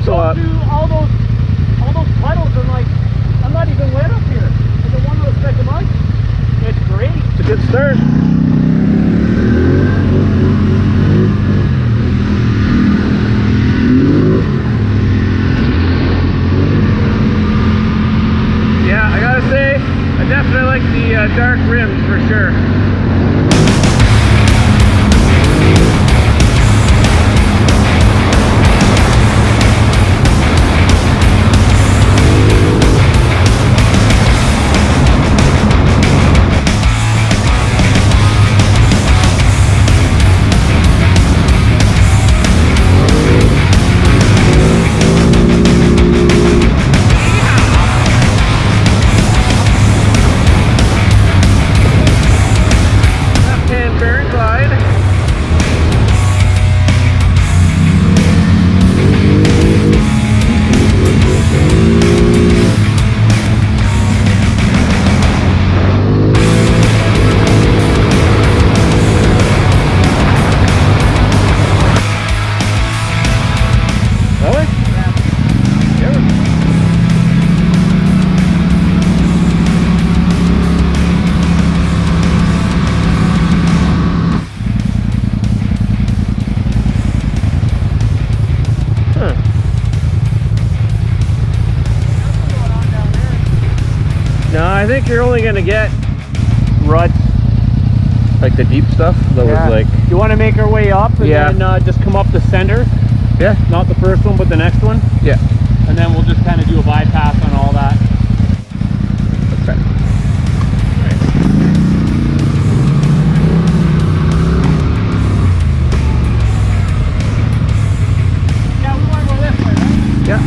helps a lot. All those puddles and like, I'm not even wet up here. I got one little speck of mud. It's great. It's a good start. Yeah, I gotta say, I definitely like the dark rims for sure. No, I think you're only gonna get ruts, like the deep stuff that was like. You want to make our way up and then just come up the center. Yeah. Not the first one, but the next one. Yeah. And then we'll just kind of do a bypass on all that. Okay. Yeah, we want to go this way, right? Yeah.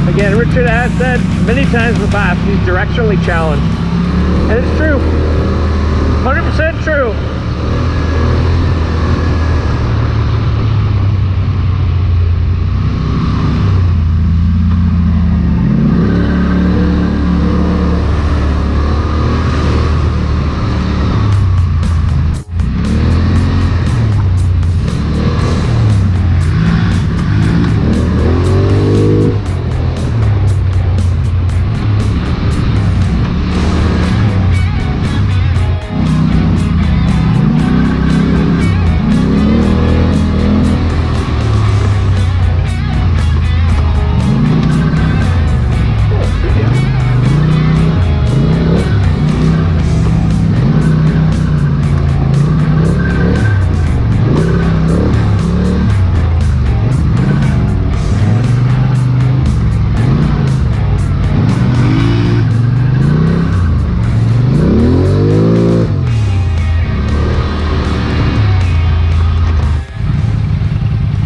Again, Richard has said many times in the past, he's directionally challenged. And it's true. 100% true.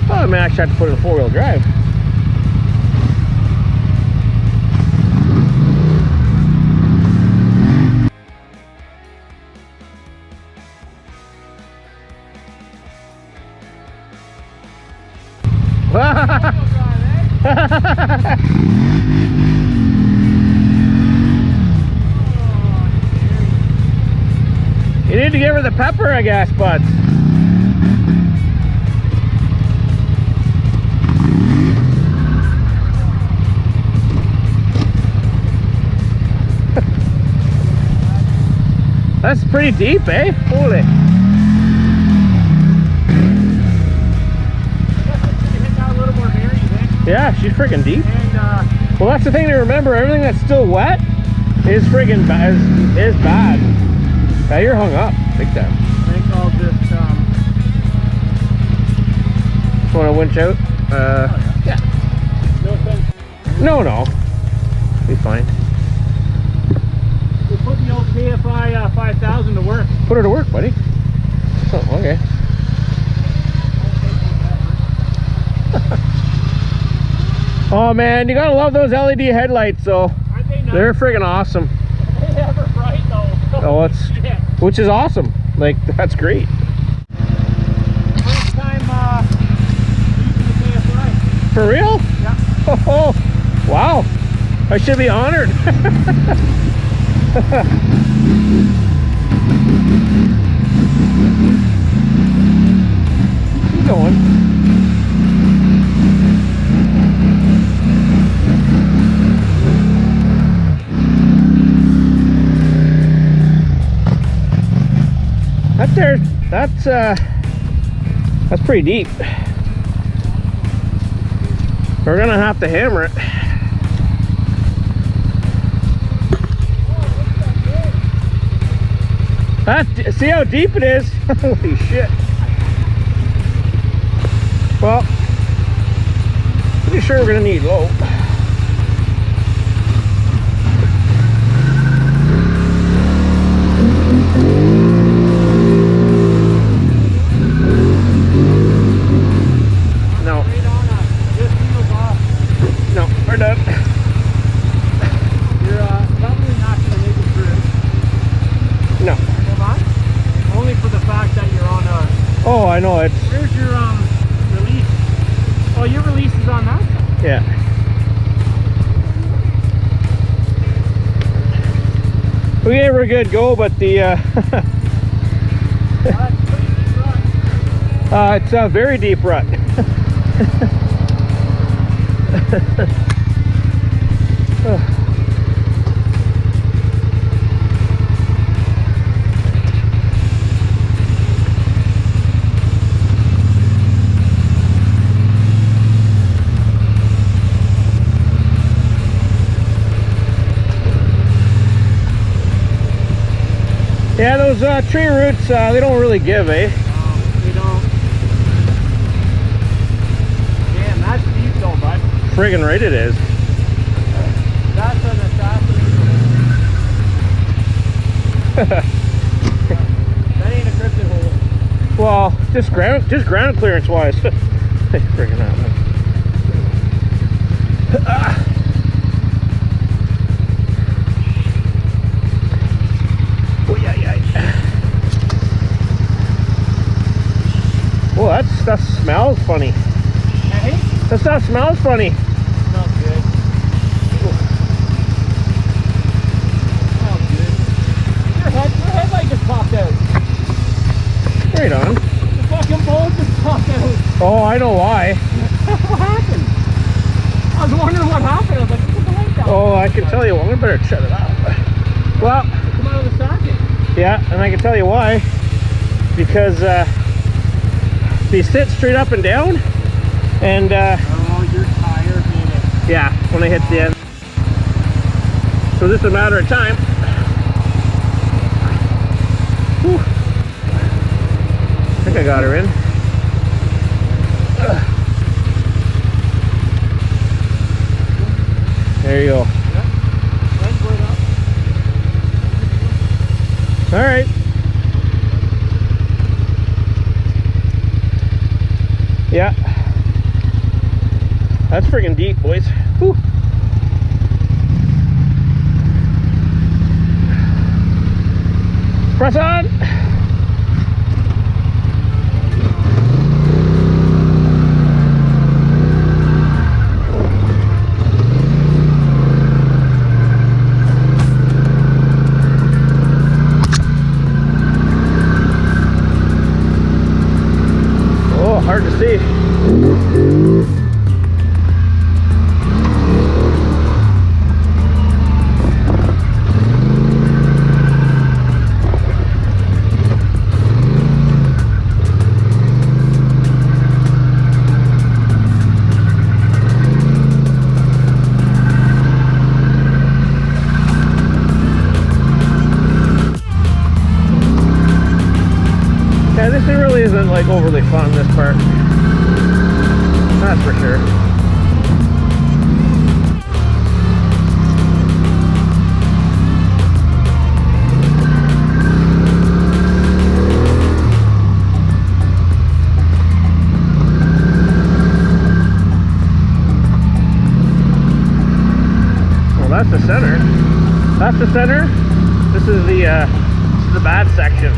I may actually have to put it in four-wheel drive. You need to give her the pepper, I guess, buds. That's pretty deep, eh? Holy. Yeah, she's friggin' deep. And, well, that's the thing to remember. Everything that's still wet is friggin' is bad. Yeah, you're hung up big time. I think I'll just want to winch out? Yeah. No. Be fine. We'll put the old KFI 5000 to work. Put her to work, buddy. Oh, okay. Oh man, you gotta love those LED headlights, though. Aren't they nice? They're friggin' awesome. They ever bright though. Oh, it's which is awesome. Like, that's great. First time using the KFI. For real? Yeah. Oh, wow. I should be honored. Keep going. That's pretty deep. We're gonna have to hammer it. See how deep it is? Holy shit. Well, pretty sure we're gonna need low. No. No, we're done. You're probably not gonna make it through. No. Hold on. Only for the fact that you're on a. Oh, I know it's. Where's your release? Oh, your release is on that side. Yeah. We gave her a good go, but the it's a very deep rut. Yeah, those tree roots, they don't really give, eh? They don't. Damn, that's deep though, bud. Friggin' right it is. That's an assassin. That ain't a cryptid hole. Well, just ground clearance wise. Friggin' out. Well, that smells funny. Hey? That stuff smells funny. Smells good. Smells good. Your headlight just popped out. Right on. The fucking bulb just popped out. Oh, I know why. What happened? I was wondering what happened. I was like, put the light down. Oh, I can tell you what. We better shut it off. Well, Come out of the socket. yeah, and I can tell you why. Because they sit straight up and down, and Oh, you're tired, man. yeah, when I hit the end. So this is a matter of time. Whew. I think I got her in. There you go. Let's go up. All right. Yeah. That's friggin' deep, boys. Whew. Press on. Oh, hard to see. Yeah, this really isn't like overly fun, this part. That's for sure. Well, that's the center. That's the center. This is the bad section.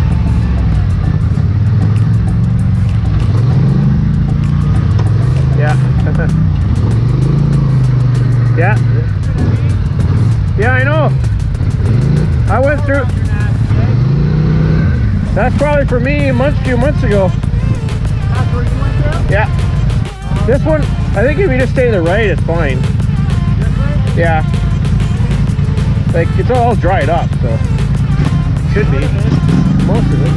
Yeah. Yeah. Yeah, I know. I went through. That's probably for me a few months ago. That's where you went through? Yeah. This one, I think if you just stay to the right, it's fine. This way? Yeah. Like, it's all dried up, so. Should be. Most of it.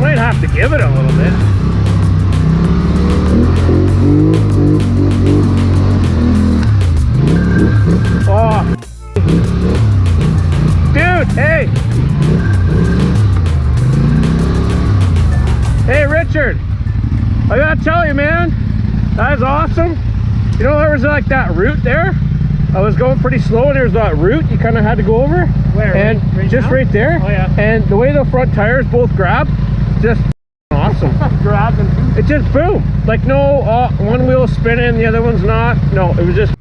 might have to give it a little bit. Oh, dude, hey. Hey, Richard. I gotta tell you, man, that is awesome. You know, there was like that route there. I was going pretty slow, and there's that route you kind of had to go over. Where? And right just now? right there. Oh yeah. And the way the front tires both grab, just awesome. Grab and It just boom. Like no, one wheel's spinning, the other one's not. No, it was just.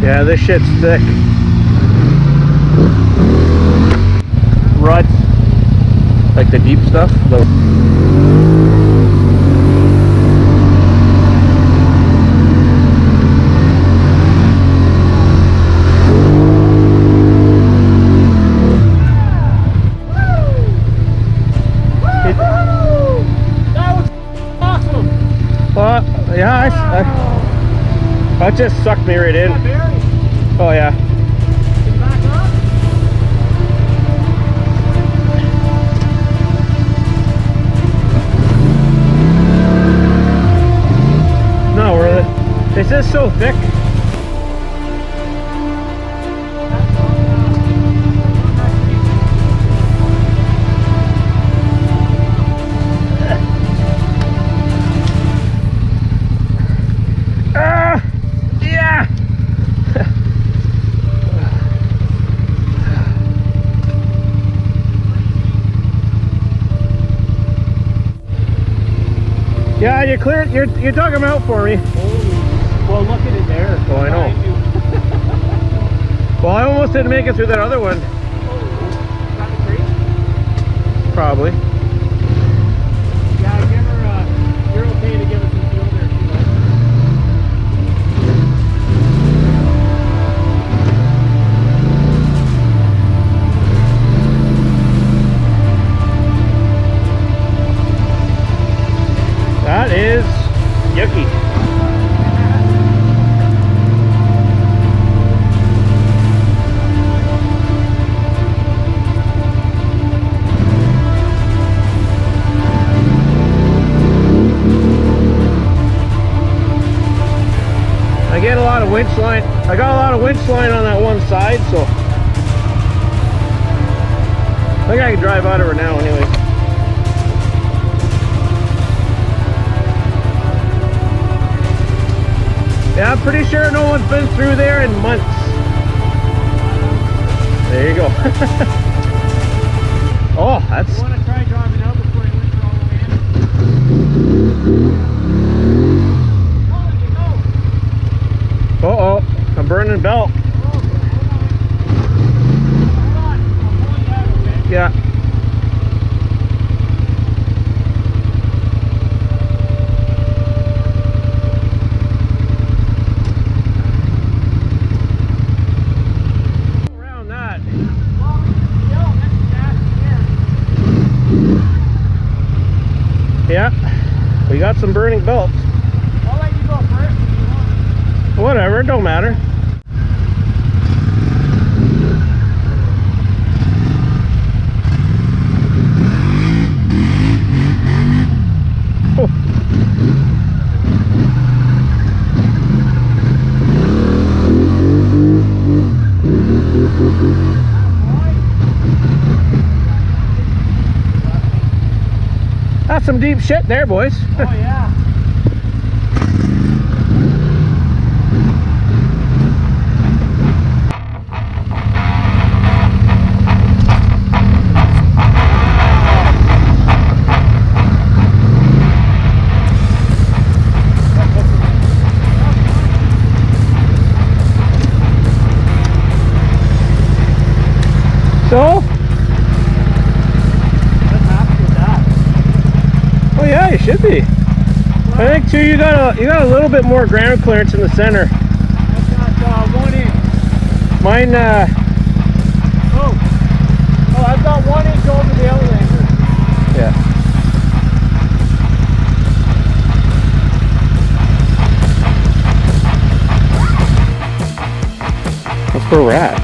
Yeah, this shit's thick. Ruts. Like the deep stuff. Yeah, that just sucked me right in. Oh yeah. Not worth it. It's just so thick. Yeah, you cleared. You're talking them out for me. Oh, well, look at it there. Oh, I know. Well, I almost didn't make it through that other one. Oh, got the crate? Probably. Yeah, give her. You're okay to give us some fuel there too. That is yucky. I get a lot of winch line. I got a lot of winch line on that one side, so I think I can drive out of her now anyway. Yeah, I'm pretty sure no one's been through there in months. There you go. Oh, that's... You want to try driving out before you winter all the way in? Uh-oh, I'm burning belt. Hold on. I'm pulling you out, okay? Yeah. Yeah, we got some burning belts. I'll let you go first if you want. Whatever, don't matter. That's some deep shit there, boys. Oh yeah. So? Yeah, you should be. I think too. You got a little bit more ground clearance in the center. I've got 1 inch. Mine. Oh, I've got 1 inch over the Outlander. Yeah. we're at.